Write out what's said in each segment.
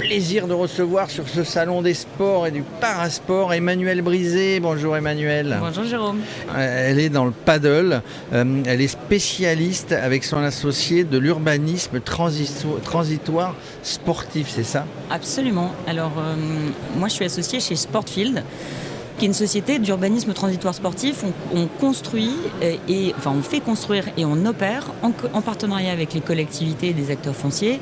plaisir de recevoir sur ce salon des sports et du parasport Emmanuelle Brisé. Bonjour Emmanuelle. Bonjour Jérôme. Elle est dans le paddle, elle est spécialiste avec son associé de l'urbanisme transitoire sportif, c'est ça? Absolument. Alors moi je suis associée chez Sportfield, qui est une société d'urbanisme transitoire sportif. On construit, on fait construire et on opère en partenariat avec les collectivités et des acteurs fonciers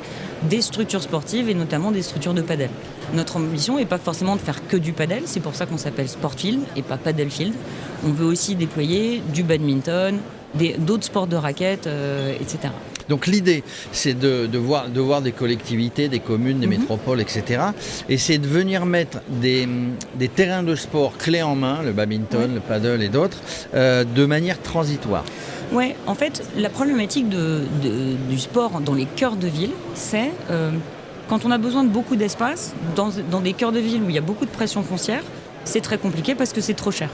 des structures sportives et notamment des structures de paddle. Notre ambition n'est pas forcément de faire que du paddle, c'est pour ça qu'on s'appelle Sportfield et pas Paddlefield. On veut aussi déployer du badminton, d'autres sports de raquettes, etc. Donc l'idée, c'est de voir des collectivités, des communes, des métropoles, etc. Et c'est de venir mettre des terrains de sport clés en main, le badminton, le paddle et d'autres, de manière transitoire. Oui, en fait, la problématique du sport dans les cœurs de ville, c'est quand on a besoin de beaucoup d'espace, dans des cœurs de ville où il y a beaucoup de pression foncière, c'est très compliqué parce que c'est trop cher.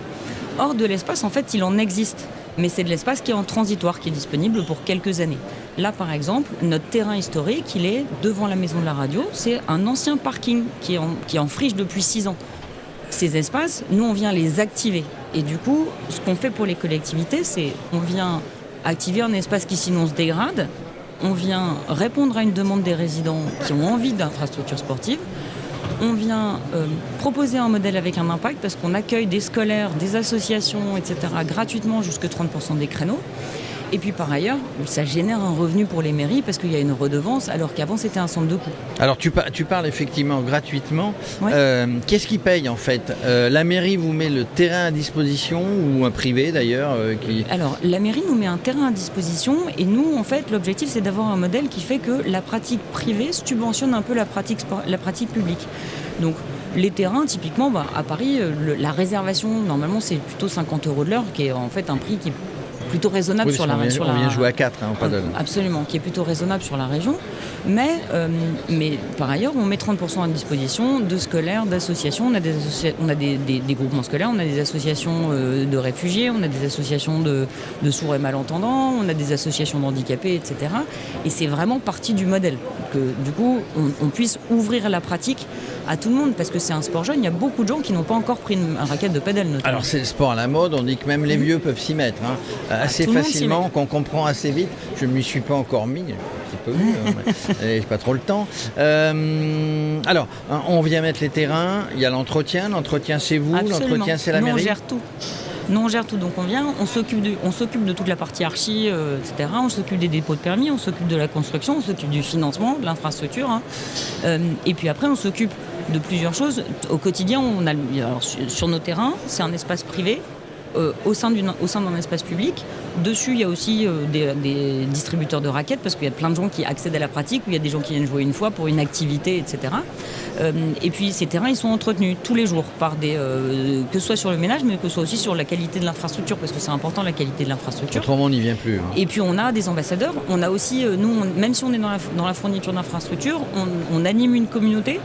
Or, de l'espace, en fait, il en existe. Mais c'est de l'espace qui est en transitoire, qui est disponible pour quelques années. Là, par exemple, notre terrain historique, il est devant la maison de la radio. C'est un ancien parking qui est en friche depuis 6 ans. Ces espaces, nous, on vient les activer. Et du coup, ce qu'on fait pour les collectivités, c'est on vient activer un espace qui sinon se dégrade. On vient répondre à une demande des résidents qui ont envie d'infrastructures sportives. On vient proposer un modèle avec un impact parce qu'on accueille des scolaires, des associations, etc. gratuitement jusque 30% des créneaux. Et puis par ailleurs, ça génère un revenu pour les mairies parce qu'il y a une redevance alors qu'avant c'était un centre de coût. Alors tu parles effectivement gratuitement. Ouais. Qu'est-ce qui paye en fait? La mairie vous met le terrain à disposition ou un privé d'ailleurs Alors la mairie nous met un terrain à disposition et nous en fait l'objectif c'est d'avoir un modèle qui fait que la pratique privée subventionne un peu la pratique publique. Donc les terrains, typiquement, à Paris, la réservation, normalement, c'est plutôt 50 € de l'heure, qui est en fait un prix qui est plutôt raisonnable sur la région. On vient jouer à 4 au paddle. Absolument, qui est plutôt raisonnable sur la région. Mais par ailleurs, on met 30% à disposition de scolaires, d'associations. On a des groupements scolaires, on a des associations de réfugiés, on a des associations de sourds et malentendants, on a des associations d'handicapés, etc. Et c'est vraiment partie du modèle. Que du coup, on puisse ouvrir la pratique à tout le monde, parce que c'est un sport jeune. Il y a beaucoup de gens qui n'ont pas encore pris un raquette de paddle, notamment. Alors c'est le sport à la mode, on dit que même les vieux peuvent s'y mettre, assez facilement, qu'on comprend assez vite. Je ne m'y suis pas encore mis, un petit peu j'ai pas trop le temps. Alors, on vient mettre les terrains, il y a l'entretien c'est vous, Absolument. l'entretien c'est la mairie. On gère tout. Nous, on gère tout. Donc, on s'occupe de toute la partie archi, etc. On s'occupe des dépôts de permis, on s'occupe de la construction, on s'occupe du financement, de l'infrastructure. Et puis après, on s'occupe de plusieurs choses. Au quotidien, alors, sur nos terrains, c'est un espace privé. Au sein d'un espace public. Dessus, il y a aussi des distributeurs de raquettes parce qu'il y a plein de gens qui accèdent à la pratique, où il y a des gens qui viennent jouer une fois pour une activité, etc. Et puis ces terrains, ils sont entretenus tous les jours par que ce soit sur le ménage, mais que ce soit aussi sur la qualité de l'infrastructure, parce que c'est important la qualité de l'infrastructure. Autrement, on n'y vient plus. Et puis on a des ambassadeurs. On a aussi, même si on est dans la fourniture d'infrastructures, on anime une communauté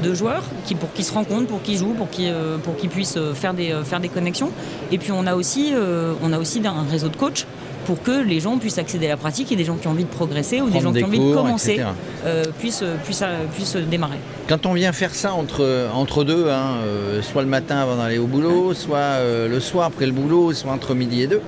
de joueurs pour qu'ils se rencontrent, pour qu'ils jouent, pour qu'ils puissent faire des connexions. Et puis on a aussi un réseau de coachs pour que les gens puissent accéder à la pratique et des gens qui ont envie de progresser ou des gens qui ont envie de commencer puissent démarrer. Quand on vient faire ça entre deux, soit le matin avant d'aller au boulot, soit le soir après le boulot, soit entre midi et 2,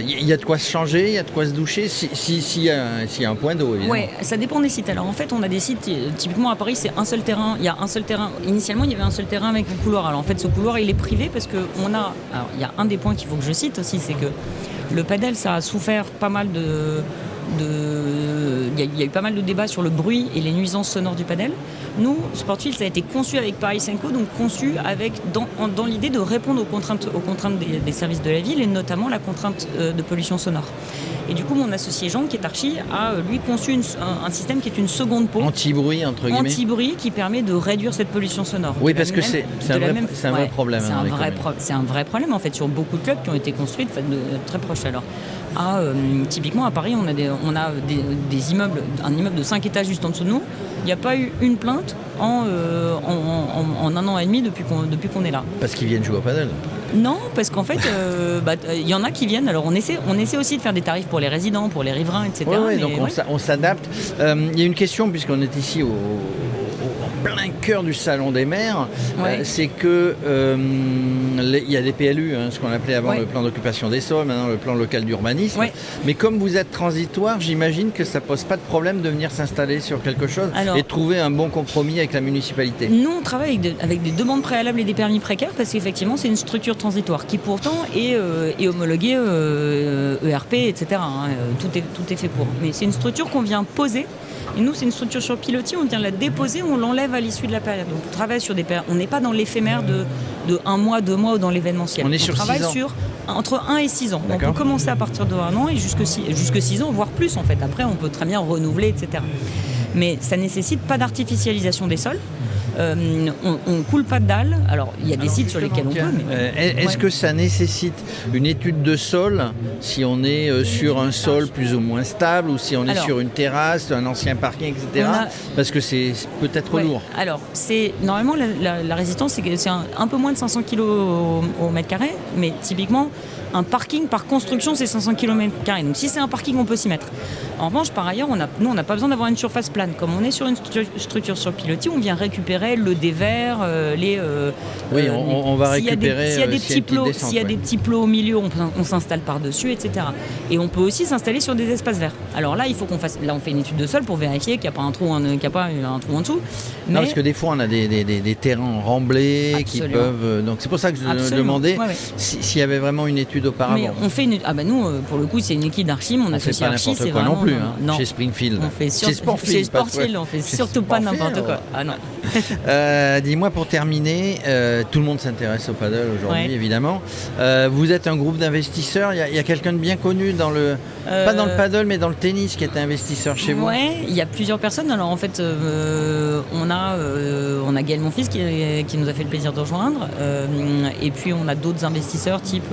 il y a de quoi se changer, il y a de quoi se doucher, s'il y a un point d'eau, évidemment. Oui, ça dépend des sites. Alors en fait, on a des sites, typiquement à Paris, c'est un seul terrain. Il y a un seul terrain. Initialement, il y avait un seul terrain avec un couloir. Alors en fait, ce couloir, il est privé parce alors il y a un des points qu'il faut que je cite aussi, c'est que le paddle, ça a souffert pas mal il y a eu pas mal de débats sur le bruit et les nuisances sonores du paddle. Nous, Sportfield, ça a été conçu avec Paris Senco, donc conçu dans l'idée de répondre aux contraintes des services de la ville et notamment la contrainte de pollution sonore. Et du coup, mon associé Jean, qui est archi, a lui conçu un système qui est une seconde peau. Anti-bruit, entre guillemets. Anti-bruit qui permet de réduire cette pollution sonore. Oui, parce que c'est un vrai problème. C'est un vrai problème, en fait, sur beaucoup de clubs qui ont été construits de très proches. Alors, typiquement, à Paris, on a des immeubles, un immeuble de 5 étages juste en dessous de nous. Il n'y a pas eu une plainte en 1 an et demi depuis qu'on est là. Parce qu'ils viennent jouer au paddle. Non, parce qu'en fait, il y en a qui viennent. Alors on essaie aussi de faire des tarifs pour les résidents, pour les riverains, etc. Ouais, donc on s'adapte. Il y a une question, puisqu'on est ici en plein cœur du Salon des maires, c'est que il y a des PLU, ce qu'on appelait avant le plan d'occupation des sols, maintenant le plan local d'urbanisme. Mais comme vous êtes transitoire, j'imagine que ça pose pas de problème de venir s'installer sur quelque chose et de trouver un bon compromis avec la municipalité. Nous, on travaille avec des demandes préalables et des permis précaires parce qu'effectivement, c'est une structure transitoire qui pourtant est homologuée ERP, etc. Tout est fait pour. Mais c'est une structure qu'on vient poser. Et nous, c'est une structure sur pilotis, on vient la déposer, on l'enlève à l'issue de la période. Donc on travaille sur des périodes. On n'est pas dans l'éphémère de 1 mois, 2 mois ou dans l'événementiel. On est sur 6 ans. On travaille entre 1 et 6 ans. On peut commencer à partir de 1 an et jusque 6 ans, voire plus en fait. Après, on peut très bien renouveler, etc. Mais ça ne nécessite pas d'artificialisation des sols. On ne coule pas de dalles. Alors, il y a des sites sur lesquels on peut. Est-ce que ça nécessite une étude de sol si on est sur un sol plus ou moins stable ou si on est sur une terrasse, un ancien parking, etc. Parce que c'est peut-être lourd. Alors, normalement, la résistance, c'est un peu moins de 500 kg au mètre carré. Mais typiquement, un parking par construction, c'est 500 km². Donc, si c'est un parking, on peut s'y mettre. En revanche, par ailleurs, on n'a pas besoin d'avoir une surface plane. Comme on est sur une structure sur pilotis, on vient récupérer le dévers, on va récupérer. S'il y a des petits plots au milieu, on s'installe par-dessus, etc. Et on peut aussi s'installer sur des espaces verts. Alors là, il faut qu'on fasse. Là, on fait une étude de sol pour vérifier qu'il n'y a pas un trou en dessous. Non, parce que des fois, on a des terrains remblés qui peuvent. Donc, c'est pour ça que je demandais s'il y avait vraiment une étude auparavant. Mais on fait nous, pour le coup, c'est une équipe d'archi. On associe archi, c'est vraiment. Non plus, non. Chez Springfield. Chez Sportfield, on fait surtout pas n'importe quoi. Ah non. Dis-moi pour terminer, tout le monde s'intéresse au paddle aujourd'hui, évidemment. Vous êtes un groupe d'investisseurs. Il y a quelqu'un de bien connu dans pas dans le paddle, mais dans le tennis qui est investisseur chez vous. Oui, il y a plusieurs personnes. Alors en fait, on a Gaël Monfils qui nous a fait le plaisir de rejoindre. Et puis on a d'autres investisseurs type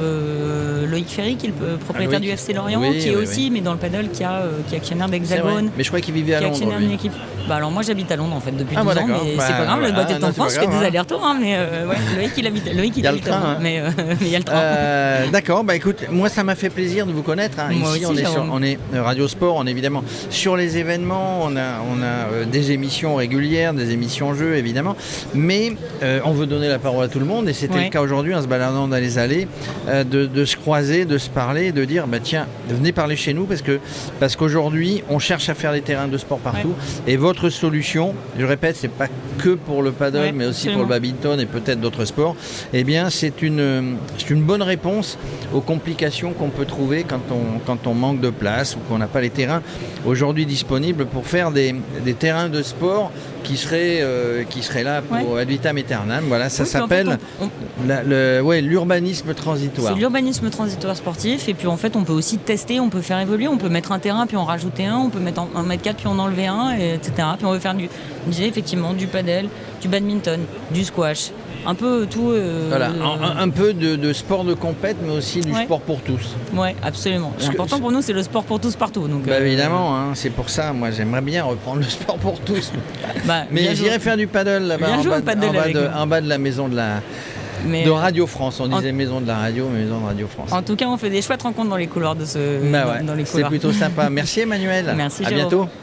Loïc Ferry, qui est le propriétaire du FC Lorient, qui est aussi, mais dans le paddle, qui est actionnaire d'Hexagone. Mais je crois qu'il vivait à Londres. Alors moi j'habite à Londres en fait depuis 12 ans, mais c'est pas grave, le boîte est en France, je fais des allers-retours, mais Loïc il habite à Londres, mais il y a le train. D'accord, écoute, moi ça m'a fait plaisir de vous connaître. Ici aussi, on est Radio Sport, on est évidemment sur les événements, on a des émissions régulières, des émissions jeux évidemment, mais on veut donner la parole à tout le monde et c'était le cas aujourd'hui en se baladant dans les allées, de se croiser, de se parler, de dire tiens, venez parler chez nous parce qu'aujourd'hui on cherche à faire des terrains de sport partout et votre solution, je répète, c'est pas que pour le paddle mais aussi pour le badminton et peut-être d'autres sports, eh bien c'est une bonne réponse aux complications qu'on peut trouver quand on manque de place ou qu'on n'a pas les terrains aujourd'hui disponibles pour faire des terrains de sport qui seraient là pour ad vitam aeternam. Voilà, ça s'appelle l'urbanisme transitoire. C'est l'urbanisme transitoire sportif et puis en fait on peut aussi tester, on peut faire évoluer, on peut mettre un terrain puis en rajouter un, on peut mettre un mètre 4 puis en enlever un, etc. Puis on veut faire effectivement du paddle, du badminton, du squash, un peu tout. Un peu de sport de compète, mais aussi du sport pour tous. Oui, absolument. L'important pour nous, c'est le sport pour tous partout. Donc, évidemment, c'est pour ça. Moi, j'aimerais bien reprendre le sport pour tous. Mais j'irais faire du paddle là-bas, en bas de la maison de Radio France. On disait maison de la radio, mais maison de Radio France. En tout cas, on fait des chouettes rencontres dans les couloirs de ce. C'est plutôt sympa. Merci Emmanuel. Merci. À bientôt.